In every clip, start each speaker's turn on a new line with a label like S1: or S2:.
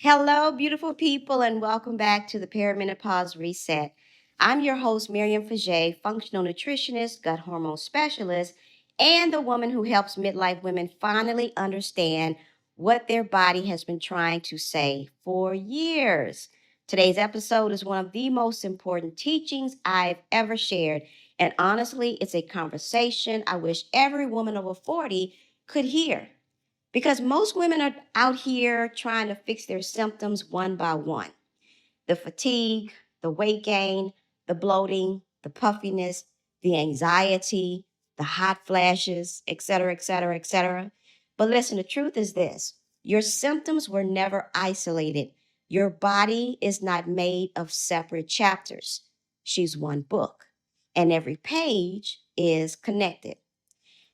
S1: Hello, beautiful people, and welcome back to the Perimenopause Reset. I'm your host, Miriam Faggett, functional nutritionist, gut hormone specialist, and the woman who helps midlife women finally understand what their body has been trying to say for years. Today's episode is one of the most important teachings I've ever shared, and honestly, it's a conversation I wish every woman over 40 could hear. Because most women are out here trying to fix their symptoms one by one: the fatigue, the weight gain, the bloating, the puffiness, the anxiety, the hot flashes, etc., etc., etc. But listen, the truth is this: your symptoms were never isolated. Your body is not made of separate chapters. She's one book, and every page is connected.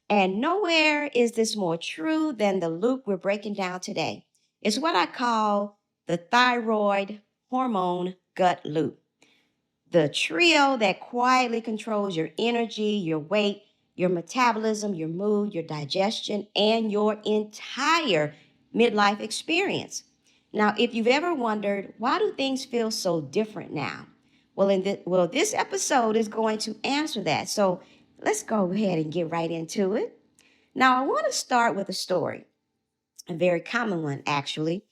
S1: And nowhere is this more true than the loop we're breaking down today. It's what I call the thyroid hormone gut loop, the trio that quietly controls your energy, your weight, your metabolism, your mood, your digestion, and your entire midlife experience. Now, if you've ever wondered, why do things feel so different now? This episode is going to answer that. So let's go ahead and get right into it. Now, I want to start with a story, a very common one, actually.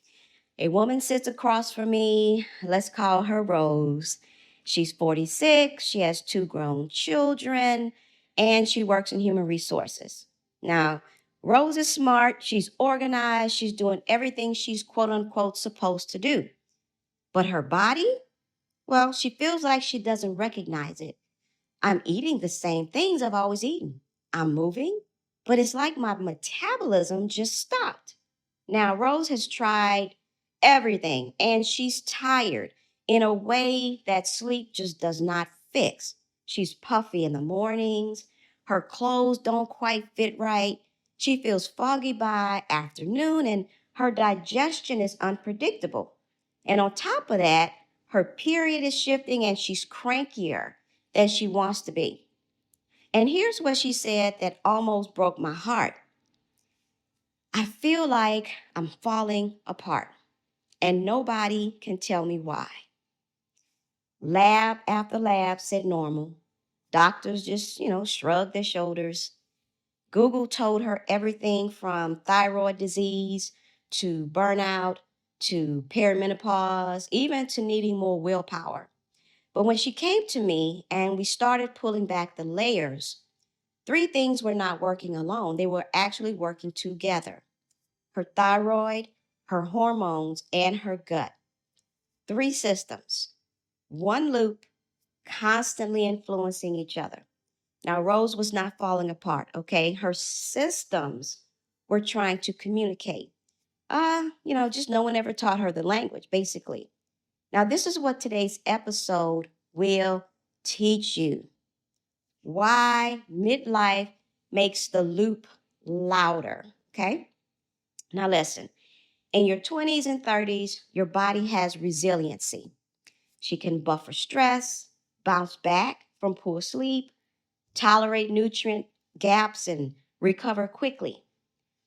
S1: A woman sits across from me. Let's call her Rose. She's 46. She has two grown children, and she works in human resources. Now, Rose is smart. She's organized. She's doing everything she's quote unquote supposed to do. But her body, well, she feels like she doesn't recognize it. I'm eating the same things I've always eaten. I'm moving, but it's like my metabolism just stopped. Now, Rose has tried everything and she's tired in a way that sleep just does not fix. She's puffy in the mornings. Her clothes don't quite fit right. She feels foggy by afternoon and her digestion is unpredictable. And on top of that, her period is shifting and she's crankier than she wants to be. And here's what she said that almost broke my heart. I feel like I'm falling apart and nobody can tell me why. Lab after lab said normal. Doctors just, shrugged their shoulders. Google told her everything from thyroid disease to burnout to perimenopause, even to needing more willpower. But when she came to me and we started pulling back the layers, three things were not working alone. They were actually working together: her thyroid, her hormones, and her gut. Three systems, one loop, constantly influencing each other. Now, Rose was not falling apart, okay? Her systems were trying to communicate. Just no one ever taught her the language, basically. Now, this is what today's episode will teach you: why midlife makes the loop louder. Okay? Now, listen, in your 20s and 30s, your body has resiliency. She can buffer stress, bounce back from poor sleep, tolerate nutrient gaps, and recover quickly.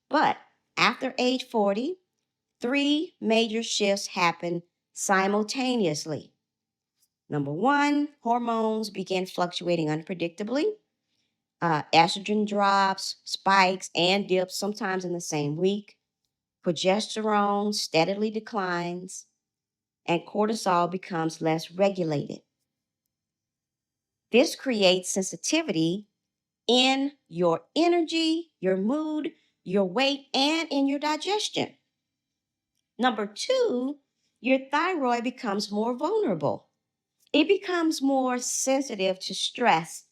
S1: But after age 40, three major shifts happen simultaneously. Number one, hormones begin fluctuating unpredictably. Estrogen drops, spikes, and dips sometimes in the same week. Progesterone steadily declines, and cortisol becomes less regulated. This creates sensitivity in your energy, your mood, your weight, and in your digestion. Number two, your thyroid becomes more vulnerable. It becomes more sensitive to stress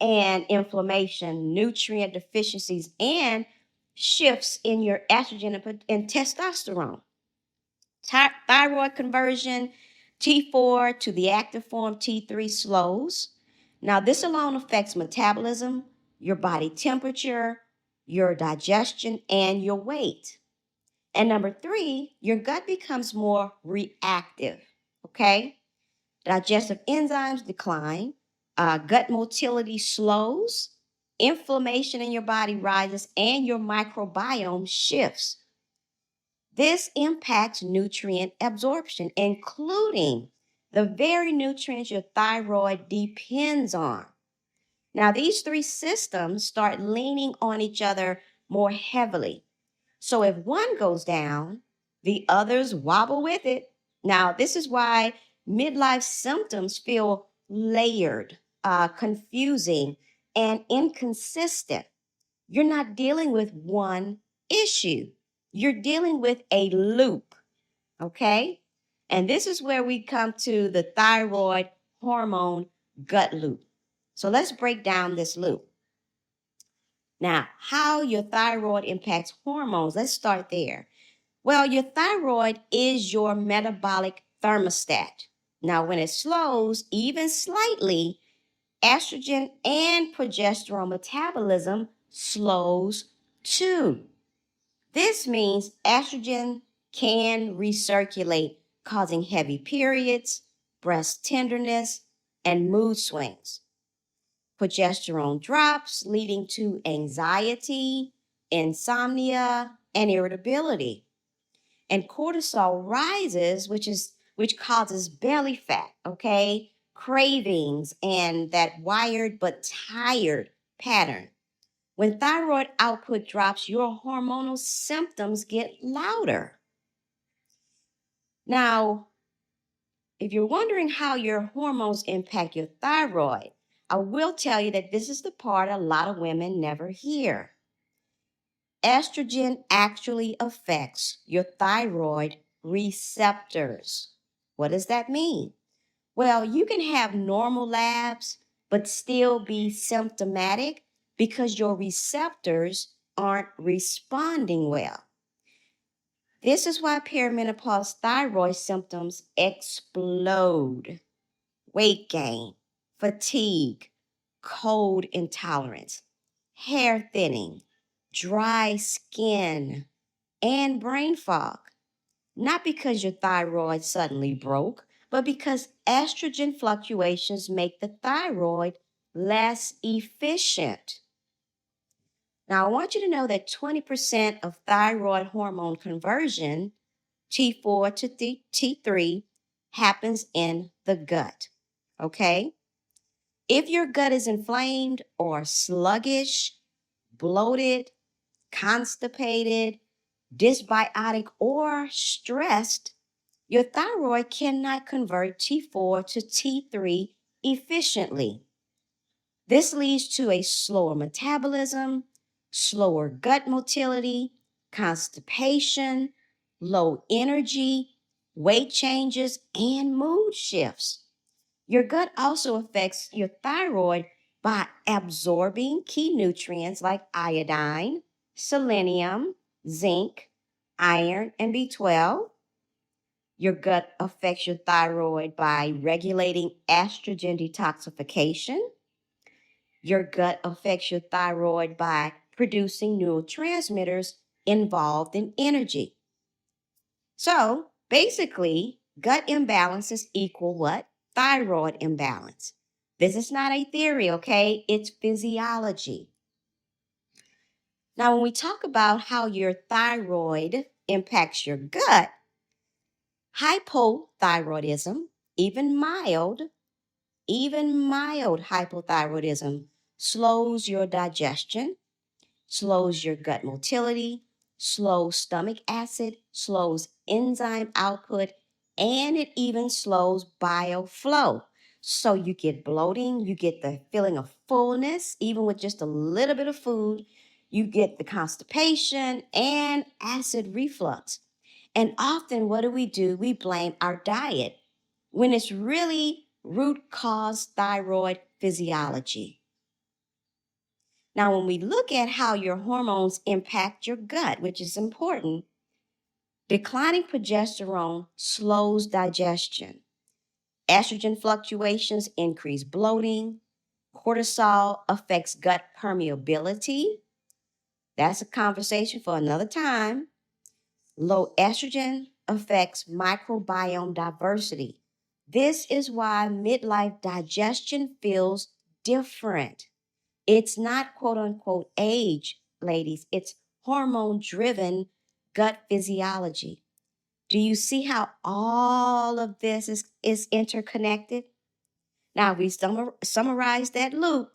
S1: and inflammation, nutrient deficiencies, and shifts in your estrogen and testosterone. Thyroid conversion, T4 to the active form T3 slows. Now, this alone affects metabolism, your body temperature, your digestion, and your weight. And number three, your gut becomes more reactive. Okay? Digestive enzymes decline, gut motility slows, inflammation in your body rises, and your microbiome shifts. This impacts nutrient absorption, including the very nutrients your thyroid depends on. Now, these three systems start leaning on each other more heavily. So if one goes down, the others wobble with it. Now, this is why midlife symptoms feel layered, confusing, and inconsistent. You're not dealing with one issue, you're dealing with a loop, okay? And this is where we come to the thyroid hormone gut loop. So let's break down this loop. Now, how your thyroid impacts hormones, let's start there. Well, your thyroid is your metabolic thermostat. Now, when it slows, even slightly, estrogen and progesterone metabolism slows too. This means estrogen can recirculate, causing heavy periods, breast tenderness, and mood swings. Progesterone drops, leading to anxiety, insomnia, and irritability. And cortisol rises, which causes belly fat, okay? Cravings and that wired but tired pattern. When thyroid output drops, your hormonal symptoms get louder. Now, if you're wondering how your hormones impact your thyroid, I will tell you that this is the part a lot of women never hear. Estrogen actually affects your thyroid receptors. What does that mean? Well, you can have normal labs, but still be symptomatic because your receptors aren't responding well. This is why perimenopause thyroid symptoms explode. Weight gain, fatigue, cold intolerance, hair thinning, dry skin, and brain fog. Not because your thyroid suddenly broke, but because estrogen fluctuations make the thyroid less efficient. Now, I want you to know that 20% of thyroid hormone conversion, T4 to T3, happens in the gut. Okay? If your gut is inflamed or sluggish, bloated, constipated, dysbiotic, or stressed, your thyroid cannot convert T4 to T3 efficiently. This leads to a slower metabolism, slower gut motility, constipation, low energy, weight changes, and mood shifts. Your gut also affects your thyroid by absorbing key nutrients like iodine, selenium, zinc, iron, and B12. Your gut affects your thyroid by regulating estrogen detoxification. Your gut affects your thyroid by producing neurotransmitters involved in energy. So basically, gut imbalances equal what? Thyroid imbalance. This is not a theory, okay? It's physiology. Now, when we talk about how your thyroid impacts your gut, hypothyroidism, even mild hypothyroidism slows your digestion, slows your gut motility, slows stomach acid, slows enzyme output, and it even slows bile flow. So you get bloating, you get the feeling of fullness, even with just a little bit of food. You get the constipation and acid reflux. And often, what do? We blame our diet when it's really root cause thyroid physiology. Now, when we look at how your hormones impact your gut, which is important, declining progesterone slows digestion. Estrogen fluctuations increase bloating. Cortisol affects gut permeability. That's a conversation for another time. Low estrogen affects microbiome diversity. This is why midlife digestion feels different. It's not quote unquote age, ladies. It's hormone driven gut physiology. Do you see how all of this is interconnected? Now, we summarize that loop.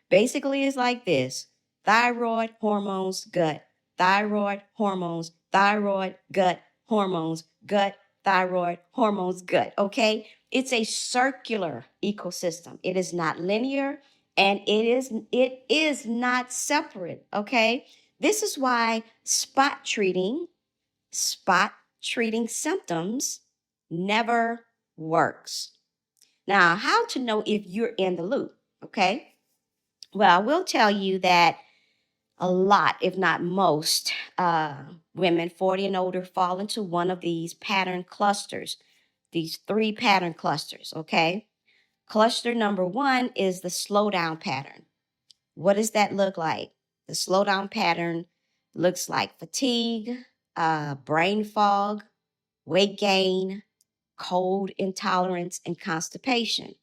S1: Basically, it's like this: thyroid, hormones, gut, thyroid, hormones, thyroid, gut, hormones, gut, thyroid, hormones, gut. Okay? It's a circular ecosystem. It is not linear and it is not separate. Okay? This is why spot treating symptoms never works. Now, how to know if you're in the loop? Okay? Well, I will tell you that a lot, if not most, women 40 and older fall into one of these pattern clusters, these 3 pattern clusters, okay? Cluster number 1 is the slowdown pattern. What does that look like? The slowdown pattern looks like fatigue, brain fog, weight gain, cold intolerance, and constipation.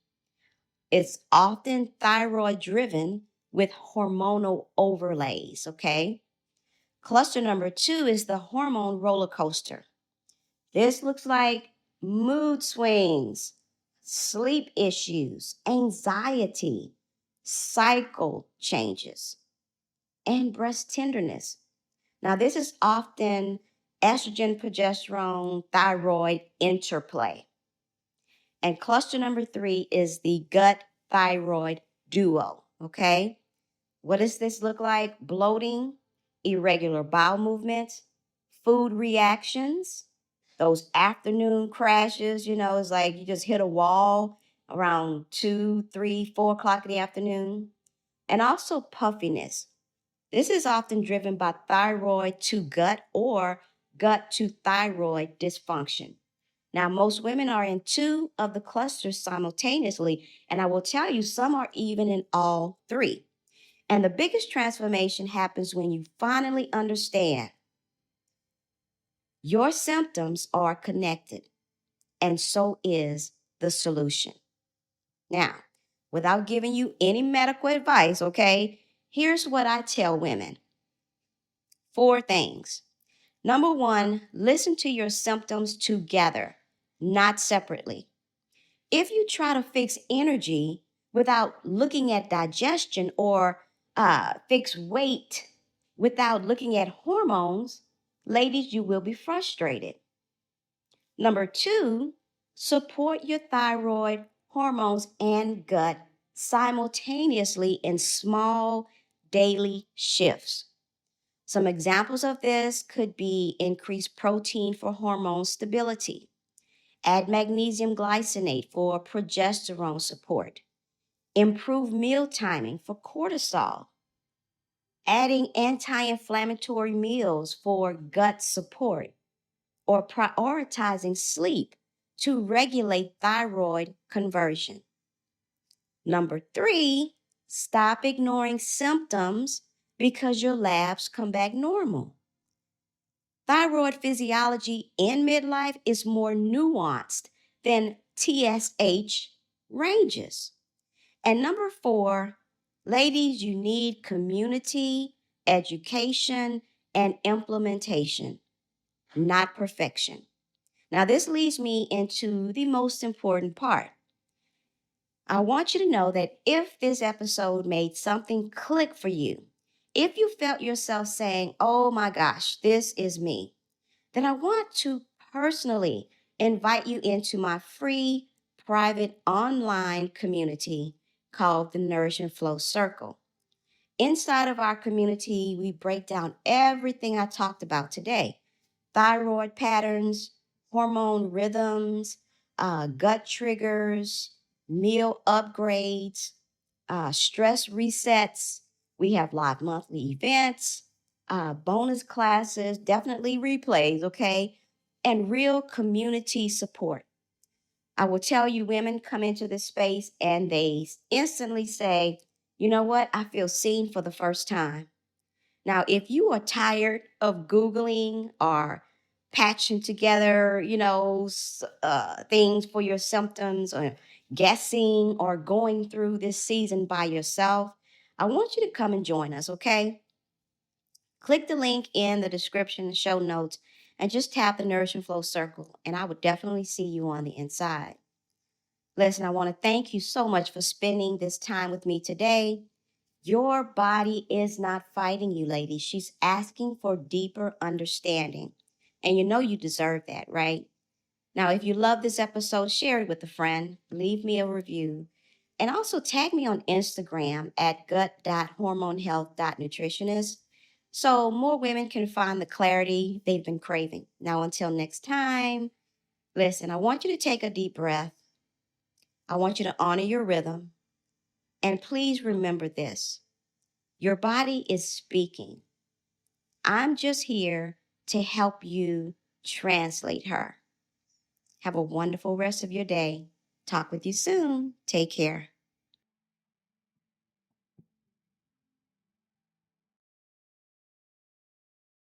S1: It's often thyroid driven with hormonal overlays, okay? Cluster number 2 is the hormone roller coaster. This looks like mood swings, sleep issues, anxiety, cycle changes, and breast tenderness. Now, this is often estrogen, progesterone, thyroid interplay. And cluster number 3 is the gut thyroid duo. Okay. What does this look like? Bloating, irregular bowel movements, food reactions, those afternoon crashes. It's like you just hit a wall around 2, 3, 4 o'clock in the afternoon. And also puffiness. This is often driven by thyroid to gut or gut to thyroid dysfunction. Now, most women are in 2 of the clusters simultaneously, and I will tell you, some are even in all 3. And the biggest transformation happens when you finally understand your symptoms are connected, and so is the solution. Now, without giving you any medical advice, okay, here's what I tell women: 4 things. Number 1, listen to your symptoms together, not separately. If you try to fix energy without looking at digestion or fix weight without looking at hormones, ladies, you will be frustrated. Number 2, support your thyroid, hormones, and gut simultaneously in small daily shifts. Some examples of this could be increased protein for hormone stability, add magnesium glycinate for progesterone support, improve meal timing for cortisol, adding anti-inflammatory meals for gut support, or prioritizing sleep to regulate thyroid conversion. Number 3, stop ignoring symptoms because your labs come back normal. Thyroid physiology in midlife is more nuanced than TSH ranges. And number 4, ladies, you need community, education, and implementation, not perfection. Now, this leads me into the most important part. I want you to know that if this episode made something click for you, if you felt yourself saying, oh my gosh, this is me, then I want to personally invite you into my free private online community called the Nourish and Flow Circle. Inside of our community, we break down everything I talked about today: thyroid patterns, hormone rhythms, gut triggers, meal upgrades, stress resets. We have live monthly events, bonus classes, definitely replays, okay? And real community support. I will tell you, women come into this space and they instantly say, you know what? I feel seen for the first time. Now, if you are tired of Googling or patching together, things for your symptoms, or guessing or going through this season by yourself, I want you to come and join us, okay? Click the link in the description and show notes and just tap the Nourish and Flow circle, and I would definitely see you on the inside. Listen, I want to thank you so much for spending this time with me today. Your body is not fighting you, ladies. She's asking for deeper understanding. And you know you deserve that, right? Now, if you love this episode, share it with a friend, leave me a review, and also tag me on Instagram at gut.hormonehealth.nutritionist so more women can find the clarity they've been craving. Now, until next time, listen, I want you to take a deep breath. I want you to honor your rhythm. And please remember this: your body is speaking. I'm just here to help you translate her. Have a wonderful rest of your day. Talk with you soon. Take care.